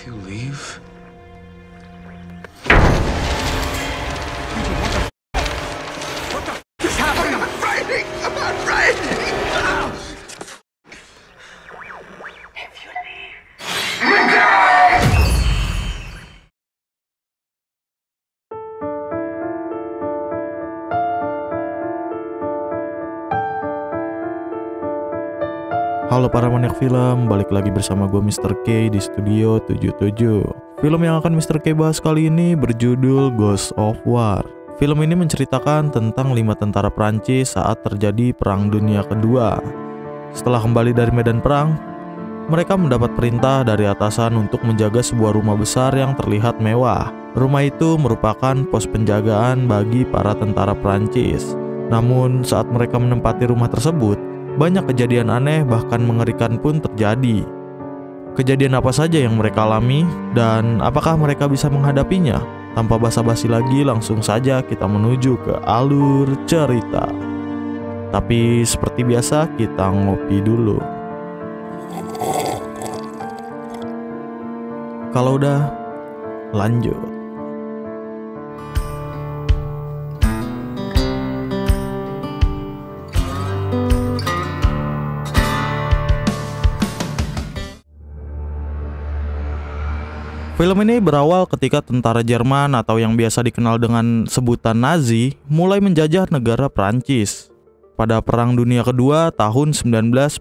you leave? Halo para maniak film, balik lagi bersama gue Mr. K di Studio 77. Film yang akan Mr. K bahas kali ini berjudul Ghost of War. Film ini menceritakan tentang 5 tentara Prancis saat terjadi Perang Dunia Kedua. Setelah kembali dari medan perang, mereka mendapat perintah dari atasan untuk menjaga sebuah rumah besar yang terlihat mewah. Rumah itu merupakan pos penjagaan bagi para tentara Prancis. Namun saat mereka menempati rumah tersebut, banyak kejadian aneh bahkan mengerikan pun terjadi. Kejadian apa saja yang mereka alami dan apakah mereka bisa menghadapinya? Tanpa basa-basi lagi, langsung saja kita menuju ke alur cerita. Tapi seperti biasa kita ngopi dulu. Kalau udah, lanjut. Film ini berawal ketika tentara Jerman atau yang biasa dikenal dengan sebutan Nazi mulai menjajah negara Prancis pada Perang Dunia Kedua tahun 1944.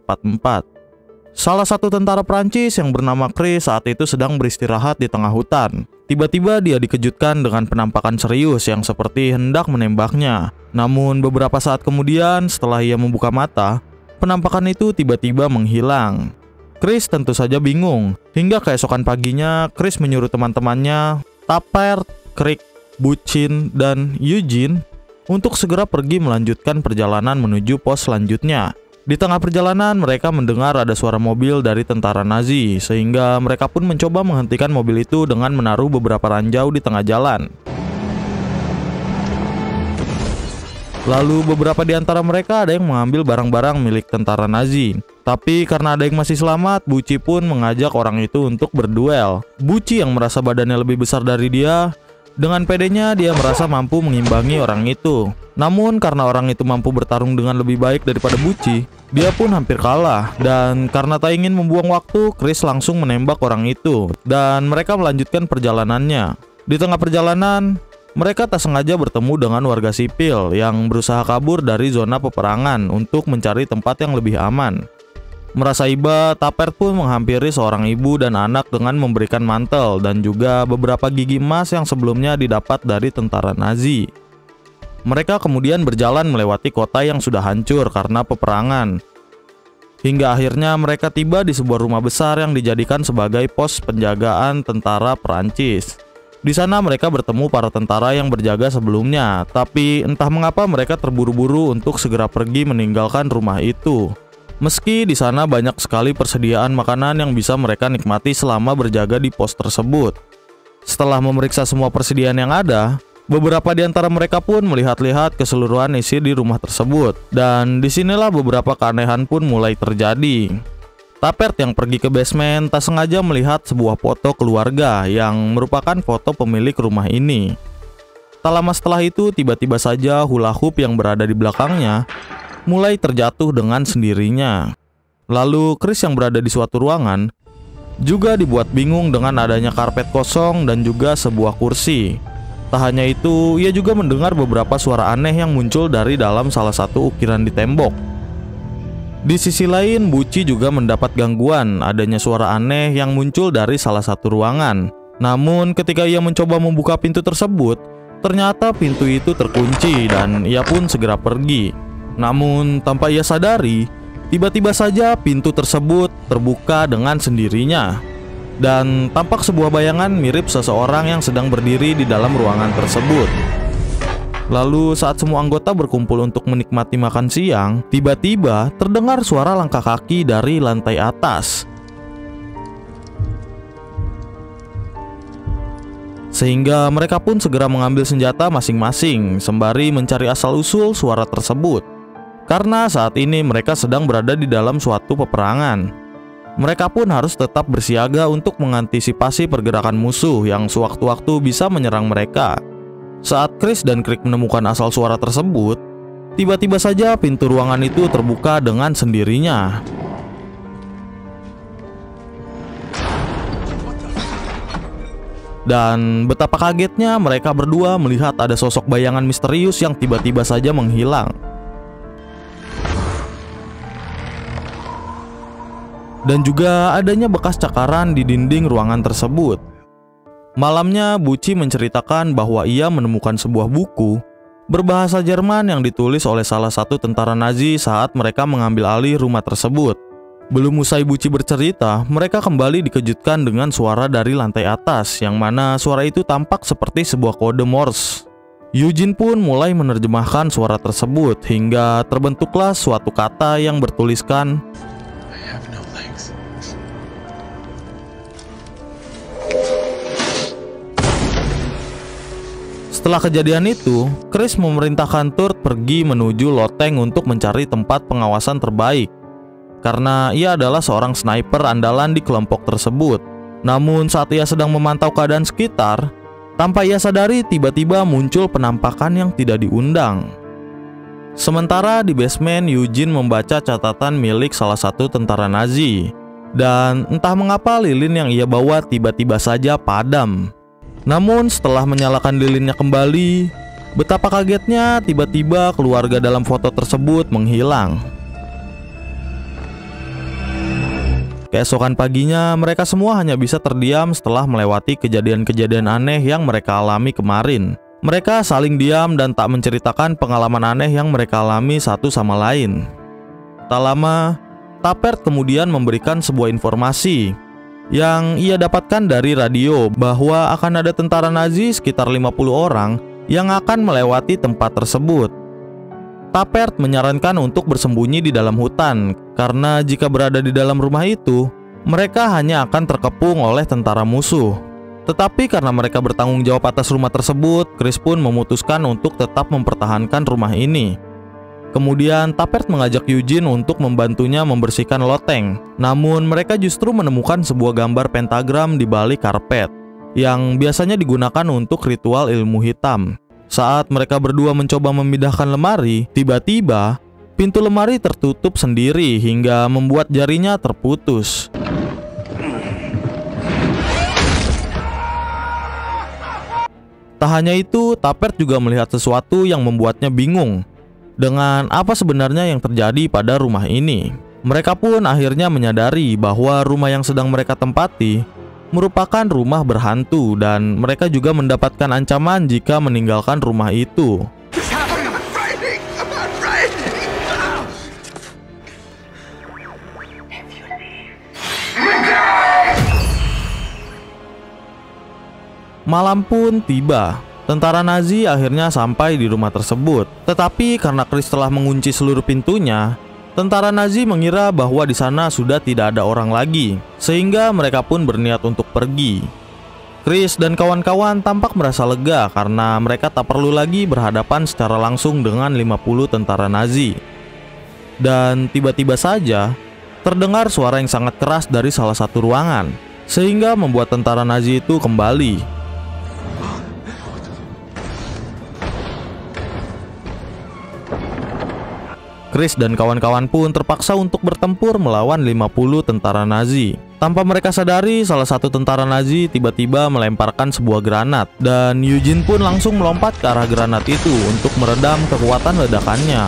Salah satu tentara Prancis yang bernama Chris saat itu sedang beristirahat di tengah hutan. Tiba-tiba dia dikejutkan dengan penampakan serius yang seperti hendak menembaknya. Namun beberapa saat kemudian setelah ia membuka mata, penampakan itu tiba-tiba menghilang. Chris tentu saja bingung. Hingga keesokan paginya, Chris menyuruh teman-temannya, Tappert, Crick, Bucin, dan Eugene untuk segera pergi melanjutkan perjalanan menuju pos selanjutnya. Di tengah perjalanan, mereka mendengar ada suara mobil dari tentara Nazi, sehingga mereka pun mencoba menghentikan mobil itu dengan menaruh beberapa ranjau di tengah jalan. Lalu beberapa di antara mereka ada yang mengambil barang-barang milik tentara Nazi. Tapi karena ada yang masih selamat, Buci pun mengajak orang itu untuk berduel. Buci yang merasa badannya lebih besar dari dia, dengan pedenya dia merasa mampu mengimbangi orang itu. Namun karena orang itu mampu bertarung dengan lebih baik daripada Buci, dia pun hampir kalah. Dan karena tak ingin membuang waktu, Chris langsung menembak orang itu. Dan mereka melanjutkan perjalanannya. Di tengah perjalanan, mereka tak sengaja bertemu dengan warga sipil yang berusaha kabur dari zona peperangan untuk mencari tempat yang lebih aman. Merasa iba, Tappert pun menghampiri seorang ibu dan anak dengan memberikan mantel dan juga beberapa gigi emas yang sebelumnya didapat dari tentara Nazi. Mereka kemudian berjalan melewati kota yang sudah hancur karena peperangan. Hingga akhirnya mereka tiba di sebuah rumah besar yang dijadikan sebagai pos penjagaan tentara Perancis. Di sana mereka bertemu para tentara yang berjaga sebelumnya, tapi entah mengapa mereka terburu-buru untuk segera pergi meninggalkan rumah itu. Meski di sana banyak sekali persediaan makanan yang bisa mereka nikmati selama berjaga di pos tersebut. Setelah memeriksa semua persediaan yang ada, beberapa di antara mereka pun melihat-lihat keseluruhan isi di rumah tersebut. Dan disinilah beberapa keanehan pun mulai terjadi. Tappert yang pergi ke basement tak sengaja melihat sebuah foto keluarga yang merupakan foto pemilik rumah ini. Tak lama setelah itu, tiba-tiba saja hula hoop yang berada di belakangnya mulai terjatuh dengan sendirinya. Lalu Chris yang berada di suatu ruangan juga dibuat bingung dengan adanya karpet kosong dan juga sebuah kursi. Tak hanya itu, ia juga mendengar beberapa suara aneh yang muncul dari dalam salah satu ukiran di tembok. Di sisi lain, Buci juga mendapat gangguan adanya suara aneh yang muncul dari salah satu ruangan. Namun ketika ia mencoba membuka pintu tersebut, ternyata pintu itu terkunci dan ia pun segera pergi. Namun tanpa ia sadari, tiba-tiba saja pintu tersebut terbuka dengan sendirinya. Dan tampak sebuah bayangan mirip seseorang yang sedang berdiri di dalam ruangan tersebut. Lalu saat semua anggota berkumpul untuk menikmati makan siang, tiba-tiba terdengar suara langkah kaki dari lantai atas. Sehingga mereka pun segera mengambil senjata masing-masing sembari mencari asal-usul suara tersebut. Karena saat ini mereka sedang berada di dalam suatu peperangan. Mereka pun harus tetap bersiaga untuk mengantisipasi pergerakan musuh yang sewaktu-waktu bisa menyerang mereka. Saat Chris dan Crick menemukan asal suara tersebut, tiba-tiba saja pintu ruangan itu terbuka dengan sendirinya. Dan betapa kagetnya mereka berdua melihat ada sosok bayangan misterius yang tiba-tiba saja menghilang. Dan juga adanya bekas cakaran di dinding ruangan tersebut. Malamnya, Buci menceritakan bahwa ia menemukan sebuah buku berbahasa Jerman yang ditulis oleh salah satu tentara Nazi saat mereka mengambil alih rumah tersebut. Belum usai Buci bercerita, mereka kembali dikejutkan dengan suara dari lantai atas, yang mana suara itu tampak seperti sebuah kode Morse. Eugene pun mulai menerjemahkan suara tersebut hingga terbentuklah suatu kata yang bertuliskan Setelah kejadian itu, Chris memerintahkan Turt pergi menuju loteng untuk mencari tempat pengawasan terbaik, karena ia adalah seorang sniper andalan di kelompok tersebut. Namun saat ia sedang memantau keadaan sekitar, tanpa ia sadari tiba-tiba muncul penampakan yang tidak diundang. Sementara di basement, Eugene membaca catatan milik salah satu tentara Nazi, dan entah mengapa lilin yang ia bawa tiba-tiba saja padam. Namun setelah menyalakan lilinnya kembali, betapa kagetnya tiba-tiba keluarga dalam foto tersebut menghilang. Keesokan paginya, mereka semua hanya bisa terdiam setelah melewati kejadian-kejadian aneh yang mereka alami kemarin. Mereka saling diam dan tak menceritakan pengalaman aneh yang mereka alami satu sama lain. Tak lama, Tappert kemudian memberikan sebuah informasi yang ia dapatkan dari radio bahwa akan ada tentara Nazi sekitar 50 orang yang akan melewati tempat tersebut. Tappert menyarankan untuk bersembunyi di dalam hutan, karena jika berada di dalam rumah itu, mereka hanya akan terkepung oleh tentara musuh. Tetapi karena mereka bertanggung jawab atas rumah tersebut, Chris pun memutuskan untuk tetap mempertahankan rumah ini. Kemudian Tappert mengajak Eugene untuk membantunya membersihkan loteng. Namun mereka justru menemukan sebuah gambar pentagram di balik karpet yang biasanya digunakan untuk ritual ilmu hitam. Saat mereka berdua mencoba memindahkan lemari, tiba-tiba pintu lemari tertutup sendiri hingga membuat jarinya terputus. Tak hanya itu, Tappert juga melihat sesuatu yang membuatnya bingung dengan apa sebenarnya yang terjadi pada rumah ini. Mereka pun akhirnya menyadari bahwa rumah yang sedang mereka tempati merupakan rumah berhantu, dan mereka juga mendapatkan ancaman jika meninggalkan rumah itu. Malam pun tiba. Tentara Nazi akhirnya sampai di rumah tersebut. Tetapi karena Chris telah mengunci seluruh pintunya, tentara Nazi mengira bahwa di sana sudah tidak ada orang lagi, sehingga mereka pun berniat untuk pergi. Chris dan kawan-kawan tampak merasa lega karena mereka tak perlu lagi berhadapan secara langsung dengan 50 tentara Nazi. Dan tiba-tiba saja terdengar suara yang sangat keras dari salah satu ruangan, sehingga membuat tentara Nazi itu kembali. Chris dan kawan-kawan pun terpaksa untuk bertempur melawan 50 tentara Nazi. Tanpa mereka sadari, salah satu tentara Nazi tiba-tiba melemparkan sebuah granat, dan Eugene pun langsung melompat ke arah granat itu untuk meredam kekuatan ledakannya.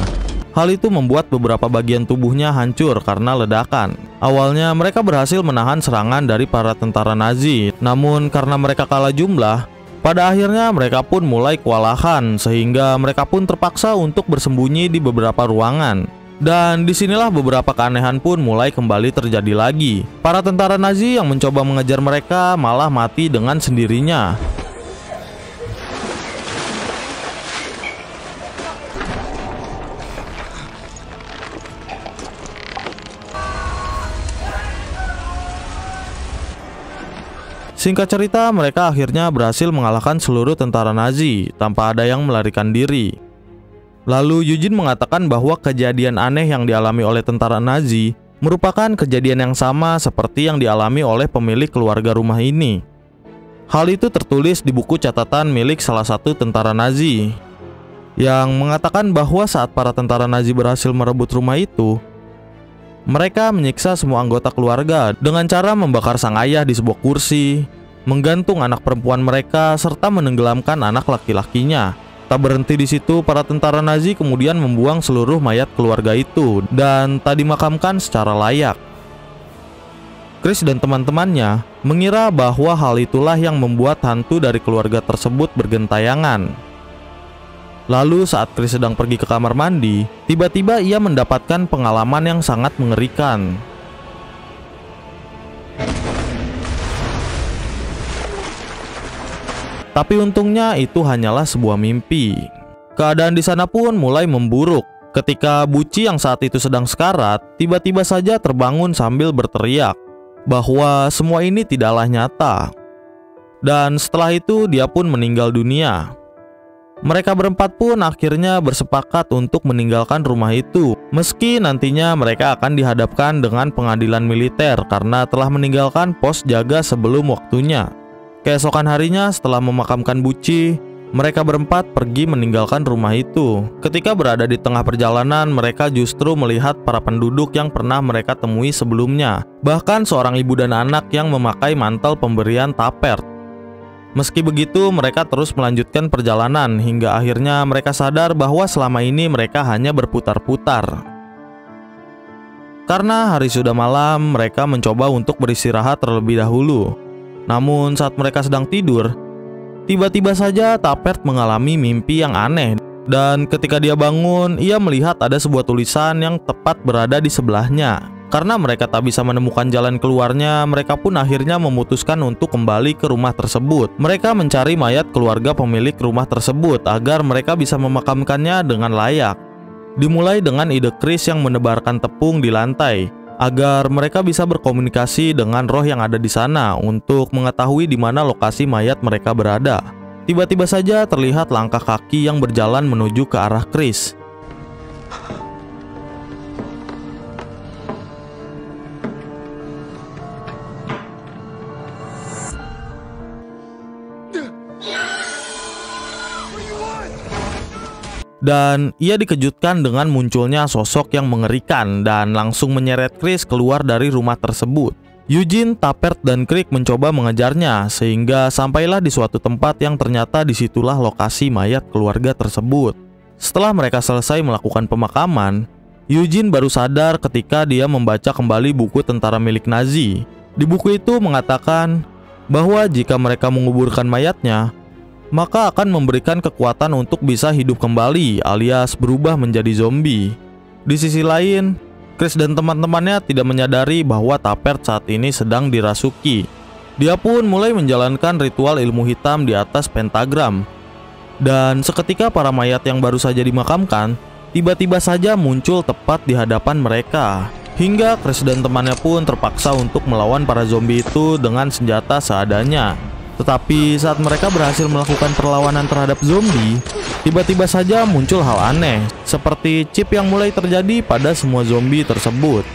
Hal itu membuat beberapa bagian tubuhnya hancur karena ledakan. Awalnya mereka berhasil menahan serangan dari para tentara Nazi, namun karena mereka kalah jumlah, pada akhirnya mereka pun mulai kewalahan, sehingga mereka pun terpaksa untuk bersembunyi di beberapa ruangan. Dan disinilah beberapa keanehan pun mulai kembali terjadi lagi. Para tentara Nazi yang mencoba mengejar mereka malah mati dengan sendirinya. Singkat cerita, mereka akhirnya berhasil mengalahkan seluruh tentara Nazi tanpa ada yang melarikan diri. Lalu Eugene mengatakan bahwa kejadian aneh yang dialami oleh tentara Nazi merupakan kejadian yang sama seperti yang dialami oleh pemilik keluarga rumah ini. Hal itu tertulis di buku catatan milik salah satu tentara Nazi yang mengatakan bahwa saat para tentara Nazi berhasil merebut rumah itu, mereka menyiksa semua anggota keluarga dengan cara membakar sang ayah di sebuah kursi, menggantung anak perempuan mereka, serta menenggelamkan anak laki-lakinya. Tak berhenti di situ, para tentara Nazi kemudian membuang seluruh mayat keluarga itu dan tak dimakamkan secara layak. Chris dan teman-temannya mengira bahwa hal itulah yang membuat hantu dari keluarga tersebut bergentayangan. Lalu saat Chris sedang pergi ke kamar mandi, tiba-tiba ia mendapatkan pengalaman yang sangat mengerikan. Tapi untungnya itu hanyalah sebuah mimpi. Keadaan di sana pun mulai memburuk ketika Buci yang saat itu sedang sekarat tiba-tiba saja terbangun sambil berteriak bahwa semua ini tidaklah nyata. Dan setelah itu dia pun meninggal dunia. Mereka berempat pun akhirnya bersepakat untuk meninggalkan rumah itu, meski nantinya mereka akan dihadapkan dengan pengadilan militer karena telah meninggalkan pos jaga sebelum waktunya. Keesokan harinya setelah memakamkan Buci, mereka berempat pergi meninggalkan rumah itu. Ketika berada di tengah perjalanan, mereka justru melihat para penduduk yang pernah mereka temui sebelumnya. Bahkan seorang ibu dan anak yang memakai mantel pemberian Tapert. Meski begitu, mereka terus melanjutkan perjalanan hingga akhirnya mereka sadar bahwa selama ini mereka hanya berputar-putar. Karena hari sudah malam, mereka mencoba untuk beristirahat terlebih dahulu. Namun saat mereka sedang tidur, tiba-tiba saja Tapert mengalami mimpi yang aneh. Dan ketika dia bangun, ia melihat ada sebuah tulisan yang tepat berada di sebelahnya. Karena mereka tak bisa menemukan jalan keluarnya, mereka pun akhirnya memutuskan untuk kembali ke rumah tersebut. Mereka mencari mayat keluarga pemilik rumah tersebut agar mereka bisa memakamkannya dengan layak. Dimulai dengan ide Chris yang menebarkan tepung di lantai agar mereka bisa berkomunikasi dengan roh yang ada di sana untuk mengetahui di mana lokasi mayat mereka berada. Tiba-tiba saja terlihat langkah kaki yang berjalan menuju ke arah Chris. Dan ia dikejutkan dengan munculnya sosok yang mengerikan dan langsung menyeret Chris keluar dari rumah tersebut. Eugene, Tapert, dan Crick mencoba mengejarnya sehingga sampailah di suatu tempat yang ternyata disitulah lokasi mayat keluarga tersebut. Setelah mereka selesai melakukan pemakaman, Eugene baru sadar ketika dia membaca kembali buku tentara milik Nazi. Di buku itu mengatakan bahwa jika mereka menguburkan mayatnya, maka akan memberikan kekuatan untuk bisa hidup kembali alias berubah menjadi zombie. Di sisi lain, Chris dan teman-temannya tidak menyadari bahwa Tapert saat ini sedang dirasuki. Dia pun mulai menjalankan ritual ilmu hitam di atas pentagram. Dan seketika para mayat yang baru saja dimakamkan tiba-tiba saja muncul tepat di hadapan mereka. Hingga Chris dan temannya pun terpaksa untuk melawan para zombie itu dengan senjata seadanya. Tetapi saat mereka berhasil melakukan perlawanan terhadap zombie, tiba-tiba saja muncul hal aneh, seperti chip yang mulai terjadi pada semua zombie tersebut.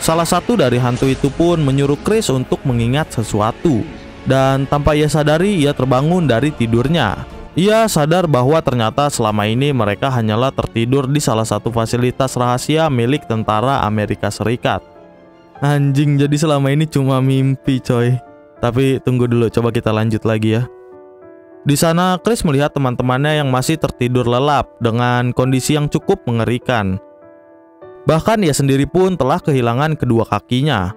Salah satu dari hantu itu pun menyuruh Chris untuk mengingat sesuatu, dan tanpa ia sadari ia terbangun dari tidurnya. Ia sadar bahwa ternyata selama ini mereka hanyalah tertidur di salah satu fasilitas rahasia milik tentara Amerika Serikat. Anjing, jadi selama ini cuma mimpi coy. Tapi tunggu dulu, coba kita lanjut lagi ya. Di sana Chris melihat teman-temannya yang masih tertidur lelap dengan kondisi yang cukup mengerikan. Bahkan ia sendiri pun telah kehilangan kedua kakinya.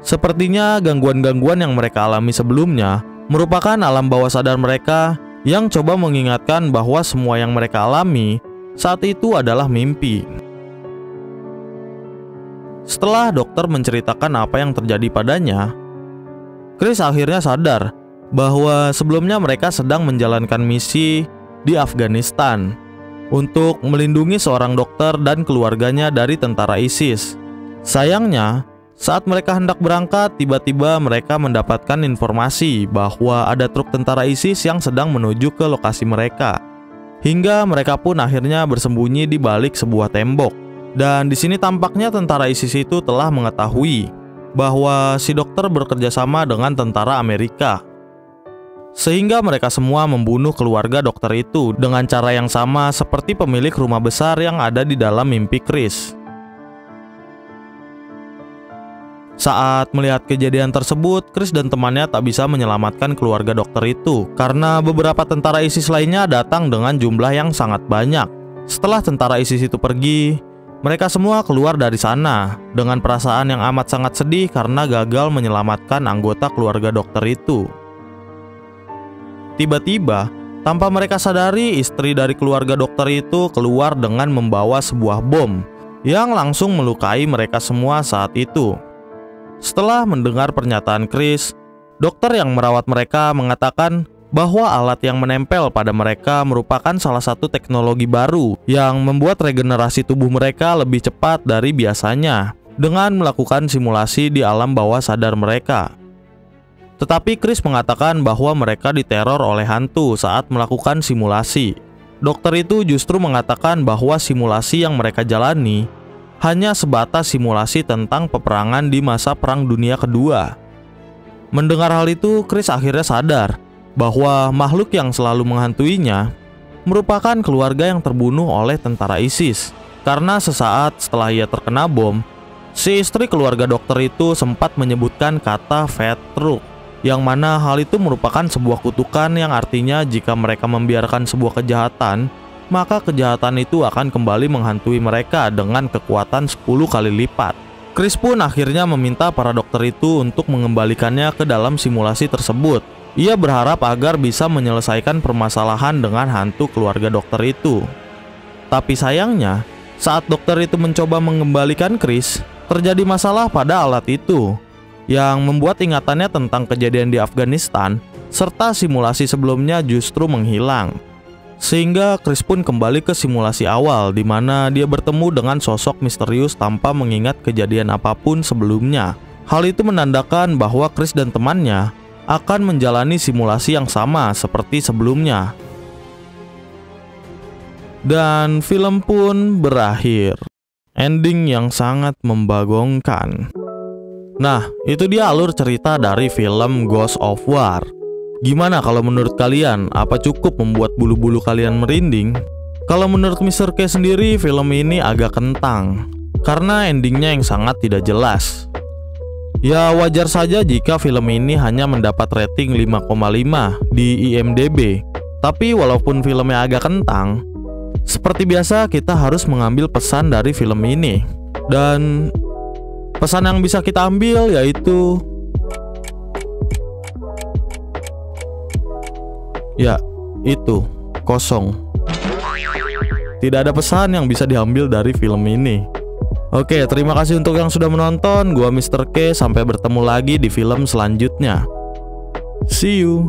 Sepertinya gangguan-gangguan yang mereka alami sebelumnya merupakan alam bawah sadar mereka yang coba mengingatkan bahwa semua yang mereka alami saat itu adalah mimpi. Setelah dokter menceritakan apa yang terjadi padanya, Chris akhirnya sadar bahwa sebelumnya mereka sedang menjalankan misi di Afghanistan untuk melindungi seorang dokter dan keluarganya dari tentara ISIS. Sayangnya, saat mereka hendak berangkat, tiba-tiba mereka mendapatkan informasi bahwa ada truk tentara ISIS yang sedang menuju ke lokasi mereka. Hingga mereka pun akhirnya bersembunyi di balik sebuah tembok. Dan di sini tampaknya tentara ISIS itu telah mengetahui bahwa si dokter bekerja sama dengan tentara Amerika. Sehingga mereka semua membunuh keluarga dokter itu dengan cara yang sama seperti pemilik rumah besar yang ada di dalam mimpi Chris. Saat melihat kejadian tersebut, Chris dan temannya tak bisa menyelamatkan keluarga dokter itu karena beberapa tentara ISIS lainnya datang dengan jumlah yang sangat banyak. Setelah tentara ISIS itu pergi, mereka semua keluar dari sana dengan perasaan yang amat sangat sedih karena gagal menyelamatkan anggota keluarga dokter itu. Tiba-tiba, tanpa mereka sadari, istri dari keluarga dokter itu keluar dengan membawa sebuah bom yang langsung melukai mereka semua saat itu. Setelah mendengar pernyataan Chris, dokter yang merawat mereka mengatakan bahwa alat yang menempel pada mereka merupakan salah satu teknologi baru yang membuat regenerasi tubuh mereka lebih cepat dari biasanya dengan melakukan simulasi di alam bawah sadar mereka. Tetapi Chris mengatakan bahwa mereka diteror oleh hantu saat melakukan simulasi. Dokter itu justru mengatakan bahwa simulasi yang mereka jalani hanya sebatas simulasi tentang peperangan di masa Perang Dunia Kedua. Mendengar hal itu, Chris akhirnya sadar bahwa makhluk yang selalu menghantuinya merupakan keluarga yang terbunuh oleh tentara ISIS. Karena sesaat setelah ia terkena bom, si istri keluarga dokter itu sempat menyebutkan kata fat truck, yang mana hal itu merupakan sebuah kutukan yang artinya jika mereka membiarkan sebuah kejahatan, maka kejahatan itu akan kembali menghantui mereka dengan kekuatan 10 kali lipat. Chris pun akhirnya meminta para dokter itu untuk mengembalikannya ke dalam simulasi tersebut. Ia berharap agar bisa menyelesaikan permasalahan dengan hantu keluarga dokter itu. Tapi sayangnya, saat dokter itu mencoba mengembalikan Chris, terjadi masalah pada alat itu yang membuat ingatannya tentang kejadian di Afghanistan serta simulasi sebelumnya justru menghilang. Sehingga Chris pun kembali ke simulasi awal di mana dia bertemu dengan sosok misterius tanpa mengingat kejadian apapun sebelumnya. Hal itu menandakan bahwa Chris dan temannya akan menjalani simulasi yang sama seperti sebelumnya. Dan film pun berakhir. Ending yang sangat membagongkan. Nah, itu dia alur cerita dari film Ghost of War. Gimana kalau menurut kalian? Apa cukup membuat bulu-bulu kalian merinding? Kalau menurut Mr. K sendiri, film ini agak kentang karena endingnya yang sangat tidak jelas. Ya wajar saja jika film ini hanya mendapat rating 5,5 di IMDb. Tapi walaupun filmnya agak kentang, seperti biasa kita harus mengambil pesan dari film ini. Dan pesan yang bisa kita ambil yaitu ya, itu kosong. Tidak ada pesan yang bisa diambil dari film ini. Oke, terima kasih untuk yang sudah menonton. Gua Mr. K, sampai bertemu lagi di film selanjutnya. See you.